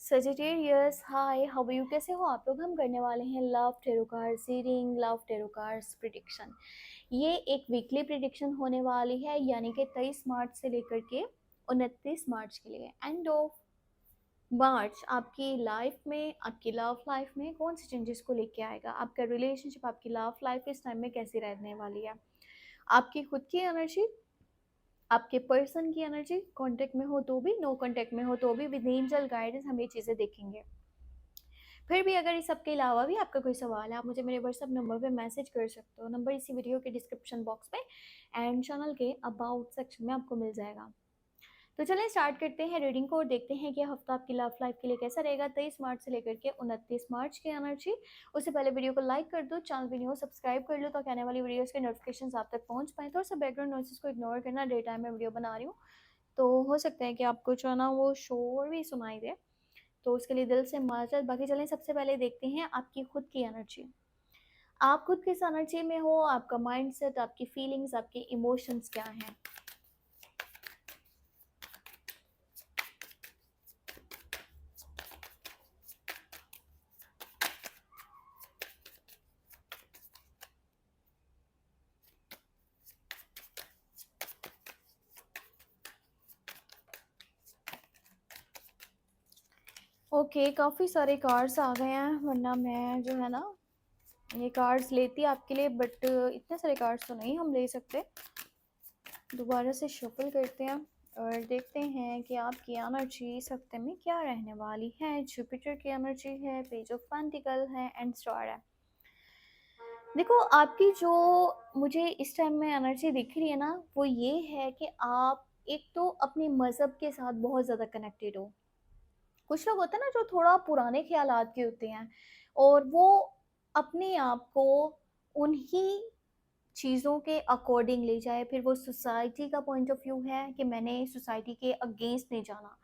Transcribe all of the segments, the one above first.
Sagittarius hi, how you, कैसे हो आप लोग। हम करने वाले हैं love tarot cards reading, love tarot cards prediction. ये एक वीकली प्रिडिक्शन होने वाली है, यानी कि 23 मार्च से लेकर के 29 मार्च के लिए। एंड ऑफ मार्च आपकी लाइफ में, आपकी लव लाइफ में कौन से चेंजेस को लेके आएगा, आपका रिलेशनशिप, आपकी लव लाइफ इस टाइम में कैसी रहने वाली है, आपकी खुद की एनर्जी, आपके पर्सन की एनर्जी, कांटेक्ट में हो तो भी, नो कांटेक्ट में हो तो भी, विद एंजल गाइडेंस हम ये चीज़ें देखेंगे। फिर भी अगर इस सब के अलावा भी आपका कोई सवाल है, आप मुझे मेरे व्हाट्सअप नंबर पे मैसेज कर सकते हो। नंबर इसी वीडियो के डिस्क्रिप्शन बॉक्स में एंड चैनल के अबाउट सेक्शन में आपको मिल जाएगा। तो चलिए स्टार्ट करते हैं रीडिंग को और देखते हैं कि हफ्ता आपकी लव लाइफ के लिए कैसा रहेगा 23 मार्च से लेकर के 29 मार्च की एनर्जी। उससे पहले वीडियो को लाइक कर दो, चैनल भी न्यू सब्सक्राइब कर लो ताकि आने वाली वीडियोस के नोटिफिकेशन आप तक पहुंच पाए। थोड़ा सा बैकग्राउंड नॉइसेस को इग्नोर करना, डे टाइम में वीडियो बना रही हूँ तो हो सकता है कि आपको जो है ना वो शोर भी सुनाई दे, तो उसके लिए दिल से माजरत। बाकी चलें सबसे पहले देखते हैं आपकी खुद की एनर्जी। आप खुद किस एनर्जी में हो, आपका माइंडसेट, आपकी फीलिंग्स, आपके इमोशंस क्या हैं। ओके, काफ़ी सारे कार्ड्स आ गए हैं, वरना मैं जो है ना ये कार्ड्स लेती आपके लिए, बट इतने सारे कार्ड्स तो नहीं हम ले सकते। दोबारा से शफल करते हैं और देखते हैं कि आपकी एनर्जी इस हफ्ते में क्या रहने वाली है। जुपिटर की एनर्जी है, पेज ऑफ पेंटिकल है एंड स्टार है। देखो आपकी जो मुझे इस टाइम में एनर्जी दिख रही है ना, वो ये है कि आप एक तो अपने मज़हब के साथ बहुत ज़्यादा कनेक्टेड हो। कुछ लोग होते हैं ना जो थोड़ा पुराने ख्यालात के होते हैं और वो अपने आप को उन्हीं चीज़ों के अकॉर्डिंग ले जाए। फिर वो सोसाइटी का पॉइंट ऑफ व्यू है कि मैंने सोसाइटी के अगेंस्ट नहीं जाना।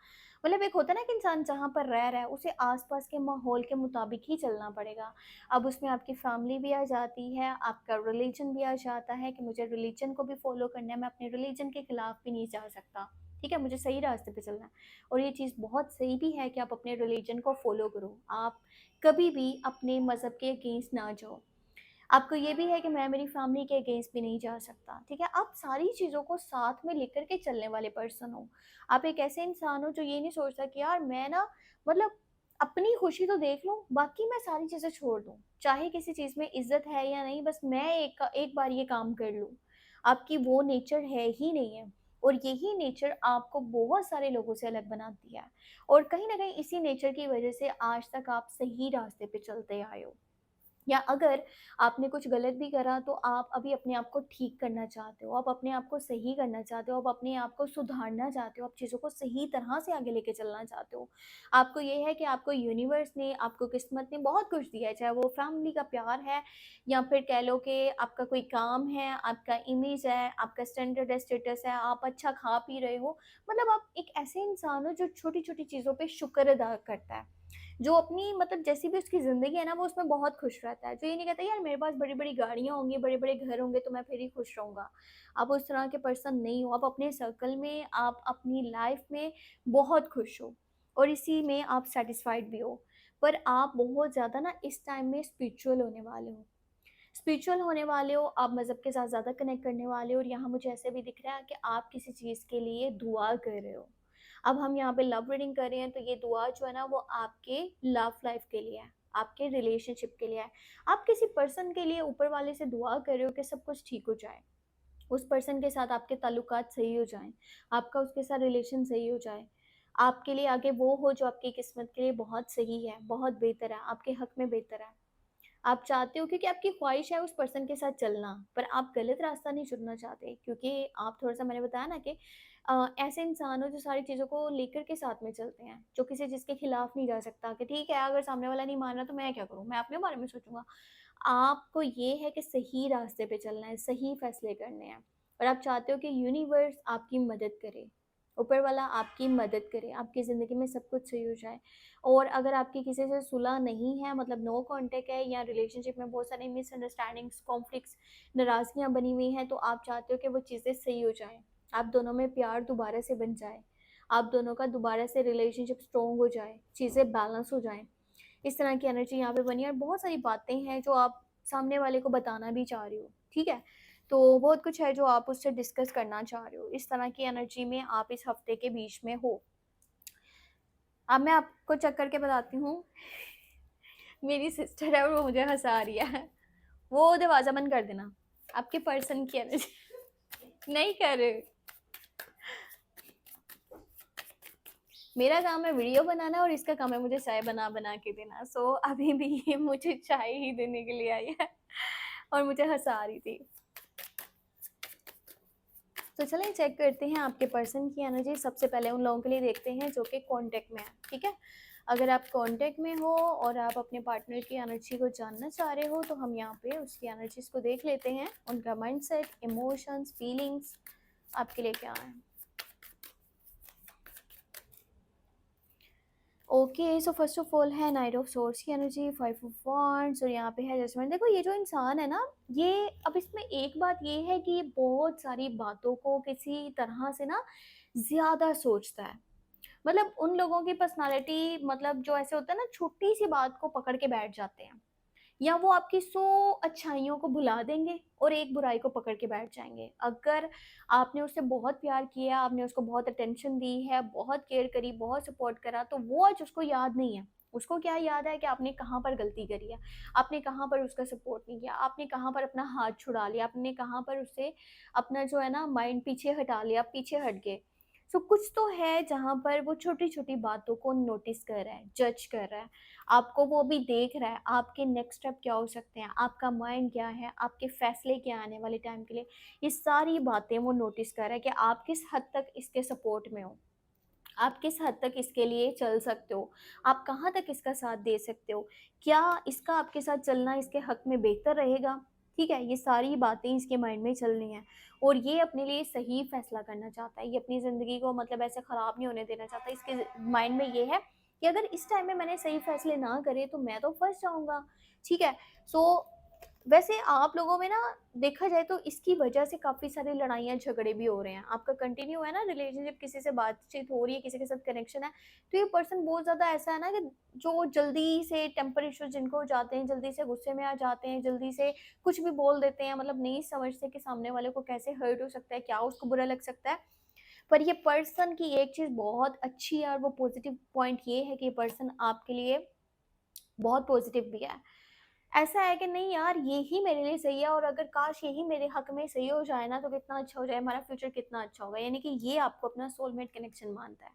मतलब एक होता है ना कि इंसान जहाँ पर रह रहा है उसे आसपास के माहौल के मुताबिक ही चलना पड़ेगा। अब उसमें आपकी फैमिली भी आ जाती है, आपका रिलीजन भी आ जाता है कि मुझे रिलीजन को भी फॉलो करना है, मैं अपने रिलीजन के खिलाफ भी नहीं जा सकता। ठीक है, मुझे सही रास्ते पे चलना है। और ये चीज़ बहुत सही भी है कि आप अपने रिलीजन को फॉलो करो, आप कभी भी अपने मज़हब के अगेंस्ट ना जाओ। आपको ये भी है कि मैं मेरी फैमिली के अगेंस्ट भी नहीं जा सकता। ठीक है, आप सारी चीज़ों को साथ में लेकर के चलने वाले पर्सन हो। आप एक ऐसे इंसान हो जो ये नहीं सोचता कि यार मैं ना, मतलब अपनी खुशी तो देख लूँ, बाकी मैं सारी चीज़ें छोड़ दूँ। चाहे किसी चीज़ में इज्जत है या नहीं, बस मैं एक बार ये काम कर लूँ। आपकी वो नेचर है ही नहीं है। और यही नेचर आपको बहुत सारे लोगों से अलग बनाती है। और कहीं ना कहीं इसी नेचर की वजह से आज तक आप सही रास्ते पे चलते आए हो। या अगर आपने कुछ गलत भी करा तो आप अभी अपने आप को ठीक करना चाहते हो, आप अपने आप को सही करना चाहते हो, आप अपने आप को सुधारना चाहते हो, आप चीज़ों को सही तरह से आगे लेके चलना चाहते हो। आपको ये है कि आपको यूनिवर्स ने, आपको किस्मत ने बहुत कुछ दिया है, चाहे वो फैमिली का प्यार है या फिर कह लो कि आपका कोई काम है, आपका इमेज है, आपका स्टैंडर्ड है, स्टेटस है, आप अच्छा खा पी रहे हो। मतलब आप एक ऐसे इंसान हो जो छोटी छोटी चीज़ों पे शुक्र अदा करता है, जो अपनी मतलब जैसी भी उसकी ज़िंदगी है ना वो उसमें बहुत खुश रहता है, जो ये नहीं कहता यार मेरे पास बड़ी-बड़ी गाड़ियाँ होंगी, बड़े-बड़े घर होंगे तो मैं फिर ही खुश रहूँगा। आप उस तरह के पर्सन नहीं हो, आप अपने सर्कल में, आप अपनी लाइफ में बहुत खुश हो और इसी में आप सैटिस्फाइड भी हो। पर आप बहुत ज़्यादा ना इस टाइम में स्पिरिचुअल होने वाले हो। स्पिरिचुअल होने वाले हो, आप मज़हब के साथ ज़्यादा कनेक्ट करने वाले हो और यहाँ मुझे ऐसे भी दिख रहा है कि आप किसी चीज़ के लिए दुआ कर रहे हो। अब हम यहाँ पे लव रीडिंग कर रहे हैं तो ये दुआ जो है ना वो आपके लव लाइफ के लिए है, आपके रिलेशनशिप के लिए है। आप किसी पर्सन के लिए ऊपर वाले से दुआ कर रहे हो कि सब कुछ ठीक हो जाए, उस पर्सन के साथ आपके ताल्लुकात सही हो जाएं, आपका उसके साथ रिलेशन सही हो जाए, आपके लिए आगे वो हो जो आपकी किस्मत के लिए बहुत सही है, बहुत बेहतर है, आपके हक में बेहतर है। आप चाहते हो क्योंकि आपकी ख्वाहिश है उस पर्सन के साथ चलना, पर आप गलत रास्ता नहीं चुनना चाहते क्योंकि आप थोड़ा-सा, मैंने बताया ना कि ऐसे इंसान हो जो सारी चीज़ों को लेकर के साथ में चलते हैं, जो किसी चीज़ के खिलाफ नहीं जा सकता कि ठीक है अगर सामने वाला नहीं मान रहा तो मैं क्या करूँ? मैं अपने बारे में सोचूँगा। आपको ये है कि सही रास्ते पे चलना है, सही फैसले करने हैं और आप चाहते हो कि यूनिवर्स आपकी मदद करे, ऊपर वाला आपकी मदद करे, आपकी ज़िंदगी में सब कुछ सही हो जाए। और अगर आपकी किसी से सुलह नहीं है, मतलब नो कॉन्टैक्ट है या रिलेशनशिप में बहुत सारी मिसअंडरस्टैंडिंग्स, कॉन्फ्लिक्ट्स, नाराज़गियाँ बनी हुई हैं, तो आप चाहते हो कि वो चीज़ें सही हो जाएँ। आप दोनों में प्यार दोबारा से बन जाए। आप दोनों का दोबारा से रिलेशनशिप स्ट्रॉन्ग हो जाए, चीज़ें बैलेंस हो जाएँ। इस तरह की एनर्जी यहाँ पे बनी है और बहुत सारी बातें हैं जो आप सामने वाले को बताना भी चाह रही हो, ठीक है? तो बहुत कुछ है जो आप उससे डिस्कस करना चाह रहे हो। इस तरह की एनर्जी में आप इस हफ्ते के बीच में हो। अब मैं आपको चेक करके बताती हूँ। मेरी सिस्टर है और वो मुझे हँसा रही है। वो दरवाज़ा बंद कर देना। आपके पर्सन की एनर्जी नहीं कर रहे। मेरा काम है वीडियो बनाना और इसका काम है मुझे चाय बना के देना। सो अभी भी ये मुझे चाय ही देने के लिए आई है और मुझे हँसा रही थी। तो चलिए चेक करते हैं आपके पर्सन की एनर्जी। सबसे पहले उन लोगों के लिए देखते हैं जो कि कांटेक्ट में है, ठीक है? अगर आप कांटेक्ट में हो और आप अपने पार्टनर की एनर्जी को जानना चाह रहे हो तो हम यहाँ पे उसकी एनर्जीज को देख लेते हैं, उनका माइंडसेट, इमोशंस, फीलिंग्स आपके लिए क्या है। Okay, so first of all है नाइट ऑफ सोर्स की एनर्जी, 5 ऑफ वांड्स और यहाँ पे है जजमेंट। देखो ये जो इंसान है ना, ये अब इसमें एक बात ये है कि ये बहुत सारी बातों को किसी तरह से ना ज़्यादा सोचता है। मतलब उन लोगों की पर्सनालिटी, मतलब जो ऐसे होता है ना, छोटी सी बात को पकड़ के बैठ जाते हैं, या वो आपकी 100 अच्छाइयों को भुला देंगे और एक बुराई को पकड़ के बैठ जाएँगे। अगर आपने उससे बहुत प्यार किया, आपने उसको बहुत अटेंशन दी है, बहुत केयर करी, बहुत सपोर्ट करा, तो वो आज उसको याद नहीं है। उसको क्या याद है कि आपने कहाँ पर गलती करी है, आपने कहाँ पर उसका सपोर्ट नहीं किया, आपने कहाँ पर अपना हाथ छुड़ा लिया, आपने कहाँ पर उससे अपना जो है ना माइंड पीछे हटा लिया, पीछे हट गए। सो कुछ तो है जहाँ पर वो छोटी-छोटी बातों को नोटिस कर रहा है, जज कर रहा है। आपको वो भी देख रहा है, आपके नेक्स्ट स्टेप क्या हो सकते हैं, आपका माइंड क्या है, आपके फैसले क्या आने वाले टाइम के लिए, ये सारी बातें वो नोटिस कर रहा है कि आप किस हद तक इसके सपोर्ट में हो, आप किस हद तक इसके लिए चल सकते हो, आप कहाँ तक इसका साथ दे सकते हो, क्या इसका आपके साथ चलना इसके हक में बेहतर रहेगा, ठीक है? ये सारी बातें इसके माइंड में चल रही हैं और ये अपने लिए सही फैसला करना चाहता है, ये अपनी ज़िंदगी को मतलब ऐसे ख़राब नहीं होने देना चाहता। इसके माइंड में ये है कि अगर इस टाइम में मैंने सही फैसले ना करे तो मैं तो फँस जाऊँगा, ठीक है? सो वैसे आप लोगों में ना देखा जाए तो इसकी वजह से काफ़ी सारी लड़ाइयाँ झगड़े भी हो रहे हैं। आपका कंटिन्यू है ना रिलेशनशिप, किसी से बातचीत हो रही है, किसी के साथ कनेक्शन है, तो ये पर्सन बहुत ज़्यादा ऐसा है ना कि जो जल्दी से टेम्पर इश्यूज़ जिनको हो जाते हैं, जल्दी से गुस्से में आ जाते हैं, जल्दी से कुछ भी बोल देते हैं, मतलब नहीं समझते कि सामने वाले को कैसे हर्ट हो सकता है, क्या उसको बुरा लग सकता है। पर ये पर्सन की एक चीज़ बहुत अच्छी है और वो पॉज़िटिव पॉइंट ये है कि ये पर्सन आपके लिए बहुत पॉज़िटिव भी है। ऐसा है कि नहीं यार, ये ही मेरे लिए सही है और अगर काश यही मेरे हक में सही हो जाए ना तो कितना अच्छा हो जाए, हमारा फ्यूचर कितना अच्छा होगा। यानी कि ये आपको अपना सोलमेट कनेक्शन मानता है।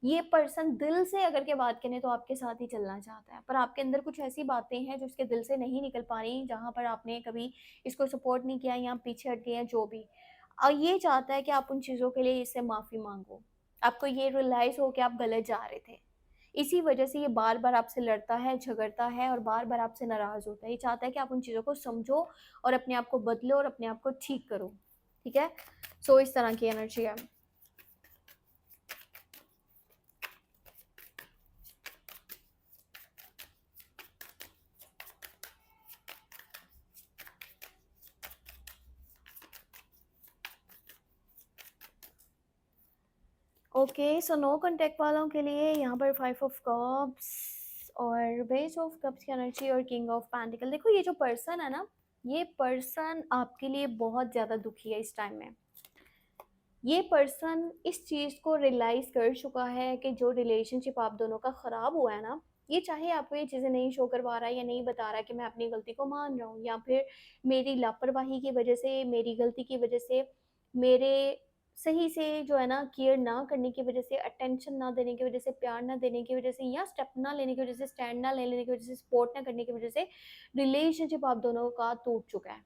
ये पर्सन दिल से अगर के बात करें तो आपके साथ ही चलना चाहता है, पर आपके अंदर कुछ ऐसी बातें हैं जो इसके दिल से नहीं निकल पा रही, जहाँ पर आपने कभी इसको सपोर्ट नहीं किया या पीछे हट गए हैं जो भी। ये चाहता है कि आप उन चीज़ों के लिए इससे माफ़ी माँगो। आपको ये रियलाइज़ हो कि आप गलत जा रहे थे। इसी वजह से ये बार-बार आपसे लड़ता है, झगड़ता है और बार-बार आपसे नाराज़ होता है। ये चाहता है कि आप उन चीज़ों को समझो और अपने आप को बदलो और अपने आप को ठीक करो। ठीक है? सो इस तरह की एनर्जी है। ओके, सो नो कॉन्टैक्ट वालों के लिए यहाँ पर 5 ऑफ कप्स और बेस ऑफ कप्स की एनर्जी और किंग ऑफ पेंटिकल। देखो ये जो पर्सन है ना, ये पर्सन आपके लिए बहुत ज़्यादा दुखी है इस टाइम में। ये पर्सन इस चीज़ को रियलाइज़ कर चुका है कि जो रिलेशनशिप आप दोनों का ख़राब हुआ है ना, ये चाहे आपको ये चीज़ें नहीं शो करवा रहा है या नहीं बता रहा है कि मैं अपनी गलती को मान रहा हूँ, या फिर मेरी लापरवाही की वजह से, मेरी गलती की वजह से, मेरे सही से जो है ना केयर ना करने की वजह से, अटेंशन ना देने की वजह से, प्यार ना देने की वजह से, या स्टेप ना लेने की वजह से, स्टैंड ना ले लेने की वजह से, सपोर्ट ना करने की वजह से रिलेशनशिप आप दोनों का टूट चुका है।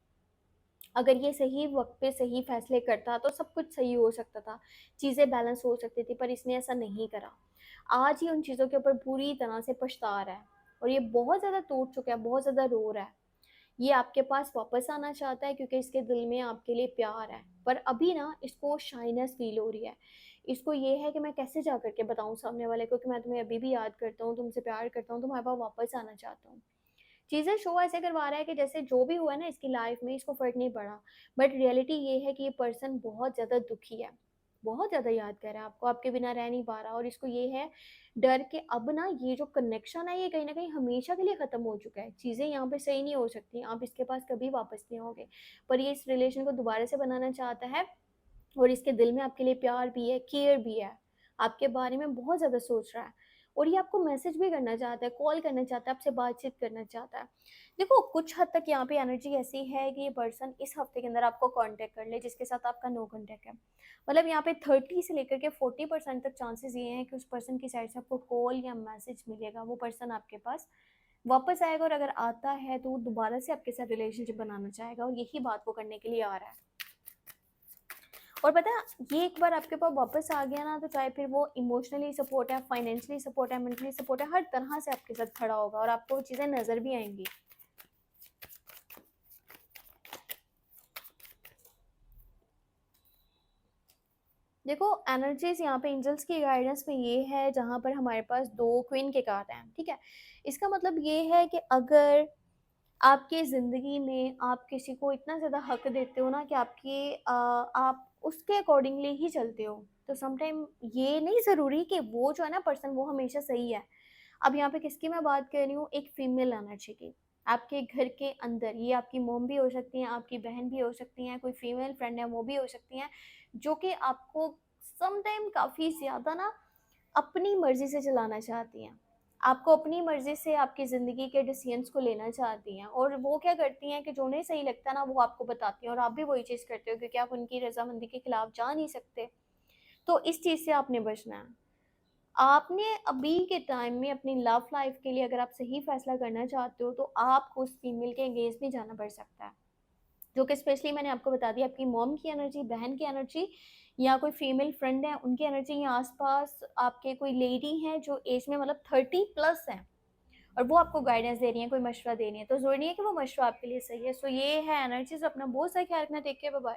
अगर ये सही वक़्त पे सही फ़ैसले करता तो सब कुछ सही हो सकता था, चीज़ें बैलेंस हो सकती थी, पर इसने ऐसा नहीं करा। आज ये उन चीज़ों के ऊपर पूरी तरह से पछता रहा है और ये बहुत ज़्यादा टूट चुका है, बहुत ज़्यादा रो रहा है। ये आपके पास वापस आना चाहता है क्योंकि इसके दिल में आपके लिए प्यार है, पर अभी ना इसको शाइनेस फ़ील हो रही है। इसको ये है कि मैं कैसे जा कर के बताऊँ सामने वाले को कि मैं तुम्हें अभी भी याद करता हूँ, तुमसे प्यार करता हूँ, तुम्हारे पास वापस आना चाहता हूँ। चीज़ें शो ऐसे करवा रहा है कि जैसे जो भी हुआ है ना इसकी लाइफ में इसको फ़र्क नहीं पड़ा। बट रियलिटी ये है कि ये पर्सन बहुत ज़्यादा दुखी है, बहुत ज़्यादा याद कर रहा है आपको, आपके बिना रह नहीं पा रहा, और इसको ये है डर के अब ना ये जो कनेक्शन है ये कहीं न कहीं हमेशा के लिए ख़त्म हो चुका है। चीज़ें यहाँ पे सही नहीं हो सकती, आप इसके पास कभी वापस नहीं आओगे। पर ये इस रिलेशन को दोबारा से बनाना चाहता है, और इसके दिल में आपके लिए प्यार भी है, केयर भी है, आपके बारे में बहुत ज़्यादा सोच रहा है, और ये आपको मैसेज भी करना चाहता है, कॉल करना चाहता है, आपसे बातचीत करना चाहता है। देखो, कुछ हद तक यहाँ पे एनर्जी ऐसी है कि ये पर्सन इस हफ्ते के अंदर आपको कांटेक्ट कर ले, जिसके साथ आपका नो कांटेक्ट है। मतलब यहाँ पे 30 से लेकर के 40% तक चांसेस ये हैं कि उस पर्सन की साइड से आपको कॉल या मैसेज मिलेगा, वो पर्सन आपके पास वापस आएगा, और अगर आता है तो वो दोबारा से आपके साथ रिलेशनशिप बनाना चाहेगा, और यही बात वो करने के लिए आ रहा है। और पता है, ये एक बार आपके पास वापस आ गया ना, तो चाहे फिर वो इमोशनली सपोर्ट है, फाइनेंशियली सपोर्ट है, मेंटली सपोर्ट है, हर तरह से आपके साथ खड़ा होगा, और आपको वो चीज़ें नज़र भी आएंगी। देखो, एनर्जीज यहाँ पे एंजल्स की गाइडेंस में ये है, जहाँ पर हमारे पास 2 क्वीन के कार्ड हैं, ठीक है? इसका मतलब ये है कि अगर आपकी ज़िंदगी में आप किसी को इतना ज़्यादा हक देते हो ना कि आप उसके अकॉर्डिंगली ही चलते हो, तो समटाइम ये नहीं ज़रूरी कि वो जो है ना पर्सन वो हमेशा सही है। अब यहाँ पे किसकी मैं बात कर रही हूँ, एक फीमेल एनर्जी की। आपके घर के अंदर ये आपकी मॉम भी हो सकती हैं, आपकी बहन भी हो सकती हैं, कोई फीमेल फ्रेंड है वो भी हो सकती हैं, जो कि आपको सम टाइम काफ़ी ज़्यादा ना अपनी मर्ज़ी से चलाना चाहती हैं। आपको अपनी मर्ज़ी से आपकी ज़िंदगी के डिसीजंस को लेना चाहती हैं, और वो क्या करती हैं कि जो उन्हें सही लगता है ना वो आपको बताती हैं, और आप भी वही चीज़ करते हो, क्योंकि आप उनकी रज़ामंदी के खिलाफ जा नहीं सकते। तो इस चीज़ से आपने बचना है। आपने अभी के टाइम में अपनी लव लाइफ के लिए अगर आप सही फैसला करना चाहते हो, तो आपको उस फीमेल के अगेंस्ट भी जाना पड़ सकता है, जो कि स्पेशली मैंने आपको बता दिया, आपकी मॉम की एनर्जी, बहन की एनर्जी, या कोई फीमेल फ्रेंड है उनकी एनर्जी, या आसपास आपके कोई लेडी हैं जो एज में मतलब 30+ हैं, और वो आपको गाइडेंस दे रही है, कोई मशवरा दे रही है, तो ज़रूरी नहीं है कि वो मशवरा आपके लिए सही है। सो ये है एनर्जीज, अपना बहुत सारा ख्याल रखना। Take care, bye bye.